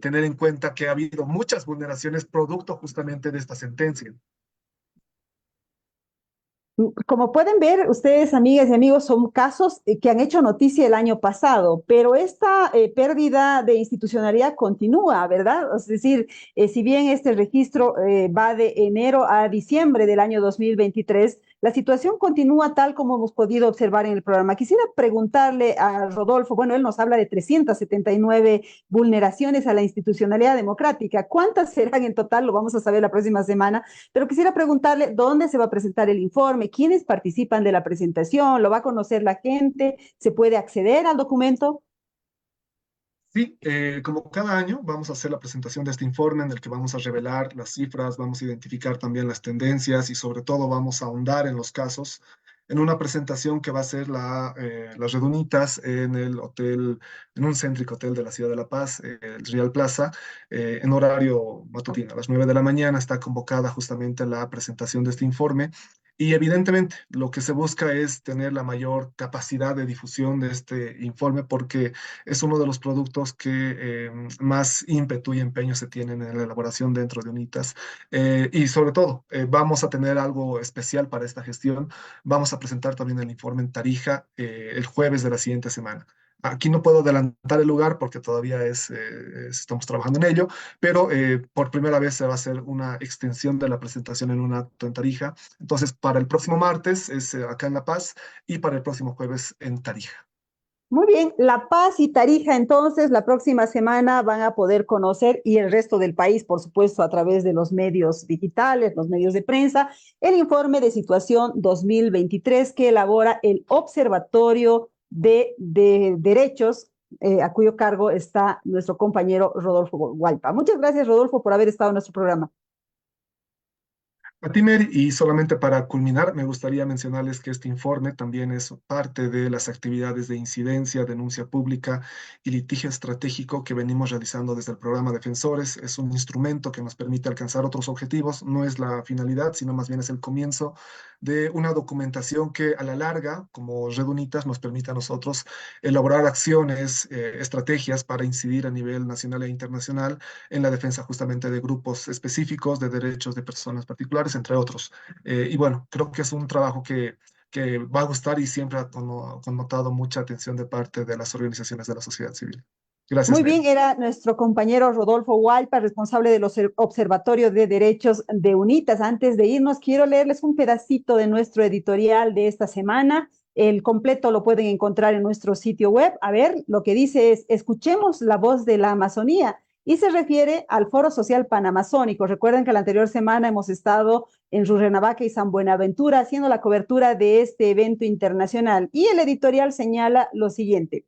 Speaker 5: tener en cuenta que ha habido muchas vulneraciones producto justamente de esta sentencia.
Speaker 1: Como pueden ver, ustedes, amigas y amigos, son casos que han hecho noticia el año pasado, pero esta pérdida de institucionalidad continúa, ¿verdad? Es decir, si bien este registro va de enero a diciembre del año 2023, la situación continúa tal como hemos podido observar en el programa. Quisiera preguntarle a Rodolfo, bueno, él nos habla de 379 vulneraciones a la institucionalidad democrática. ¿Cuántas serán en total? Lo vamos a saber la próxima semana, pero quisiera preguntarle dónde se va a presentar el informe, quiénes participan de la presentación, lo va a conocer la gente, se puede acceder al documento.
Speaker 5: Sí, como cada año vamos a hacer la presentación de este informe en el que vamos a revelar las cifras, vamos a identificar también las tendencias y sobre todo vamos a ahondar en los casos en una presentación que va a ser las Redunitas en el hotel, en un céntrico hotel de la ciudad de La Paz, el Real Plaza, en horario matutino. A las 9 de la mañana está convocada justamente la presentación de este informe. Y evidentemente lo que se busca es tener la mayor capacidad de difusión de este informe porque es uno de los productos que más ímpetu y empeño se tienen en la elaboración dentro de UNITAS. Y sobre todo, vamos a tener algo especial para esta gestión. Vamos a presentar también el informe en Tarija el jueves de la siguiente semana. Aquí no puedo adelantar el lugar porque todavía estamos trabajando en ello, pero por primera vez se va a hacer una extensión de la presentación en un acto en Tarija. Entonces, para el próximo martes es acá en La Paz y para el próximo jueves en Tarija.
Speaker 1: Muy bien, La Paz y Tarija entonces la próxima semana van a poder conocer y el resto del país, por supuesto, a través de los medios digitales, los medios de prensa, el informe de situación 2023 que elabora el Observatorio de Derechos, a cuyo cargo está nuestro compañero Rodolfo Gualpa. Muchas gracias, Rodolfo, por haber estado en nuestro programa.
Speaker 5: A ti, Mary, y solamente para culminar, me gustaría mencionarles que este informe también es parte de las actividades de incidencia, denuncia pública y litigio estratégico que venimos realizando desde el programa Defensores. Es un instrumento que nos permite alcanzar otros objetivos, no es la finalidad, sino más bien es el comienzo de una documentación que a la larga, como Red Unitas, nos permite a nosotros elaborar acciones, estrategias para incidir a nivel nacional e internacional en la defensa justamente de grupos específicos, de derechos de personas particulares, entre otros. Y bueno, creo que es un trabajo que va a gustar y siempre ha connotado mucha atención de parte de las organizaciones de la sociedad civil. Gracias,
Speaker 1: Muy bien,
Speaker 5: Mary.
Speaker 1: era nuestro compañero Rodolfo Hualpa, responsable del Observatorio de Derechos de UNITAS. Antes de irnos, quiero leerles un pedacito de nuestro editorial de esta semana. El completo lo pueden encontrar en nuestro sitio web. A ver, lo que dice es, escuchemos la voz de la Amazonía. Y se refiere al Foro Social Panamazónico. Recuerden que la anterior semana hemos estado en Rurrenabaque y San Buenaventura haciendo la cobertura de este evento internacional. Y el editorial señala lo siguiente.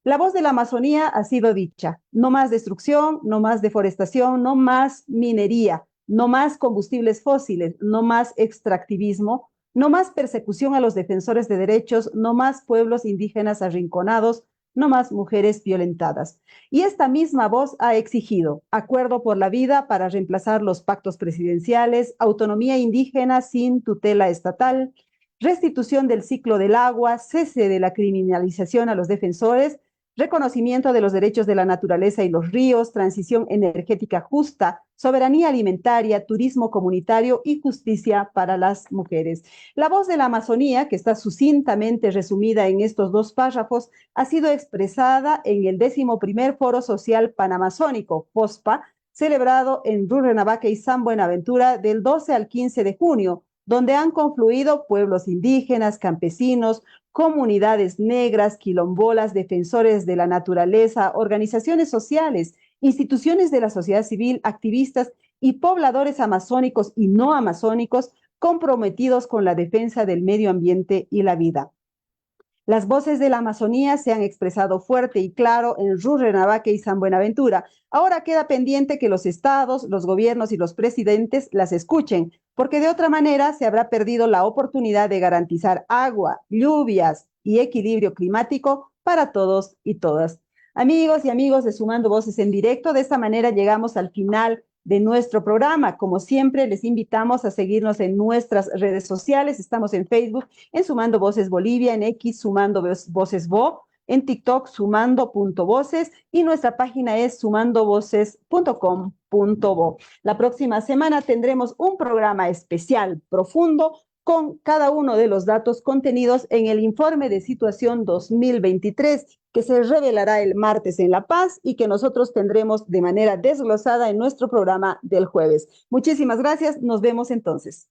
Speaker 1: La voz de la Amazonía ha sido dicha. No más destrucción, no más deforestación, no más minería, no más combustibles fósiles, no más extractivismo, no más persecución a los defensores de derechos, no más pueblos indígenas arrinconados, no más mujeres violentadas. Y esta misma voz ha exigido acuerdo por la vida para reemplazar los pactos presidenciales, autonomía indígena sin tutela estatal, restitución del ciclo del agua, cese de la criminalización a los defensores, reconocimiento de los derechos de la naturaleza y los ríos, transición energética justa, soberanía alimentaria, turismo comunitario y justicia para las mujeres. La voz de la Amazonía, que está sucintamente resumida en estos dos párrafos, ha sido expresada en el 11º Foro Social Panamazónico, FOSPA, celebrado en Rurrenabaque y San Buenaventura del 12 al 15 de junio, donde han confluido pueblos indígenas, campesinos, comunidades negras, quilombolas, defensores de la naturaleza, organizaciones sociales, instituciones de la sociedad civil, activistas y pobladores amazónicos y no amazónicos comprometidos con la defensa del medio ambiente y la vida. Las voces de la Amazonía se han expresado fuerte y claro en Rurrenabaque y San Buenaventura. Ahora queda pendiente que los estados, los gobiernos y los presidentes las escuchen, porque de otra manera se habrá perdido la oportunidad de garantizar agua, lluvias y equilibrio climático para todos y todas. Amigos y amigos de Sumando Voces en Directo, de esta manera llegamos al final de nuestro programa. Como siempre, les invitamos a seguirnos en nuestras redes sociales. Estamos en Facebook, en Sumando Voces Bolivia, en X, Sumando Voces Bo, en TikTok, sumando.voces, y nuestra página es sumandovoces.com.bo. La próxima semana tendremos un programa especial, profundo, con cada uno de los datos contenidos en el informe de situación 2023 que se revelará el martes en La Paz y que nosotros tendremos de manera desglosada en nuestro programa del jueves. Muchísimas gracias, nos vemos entonces.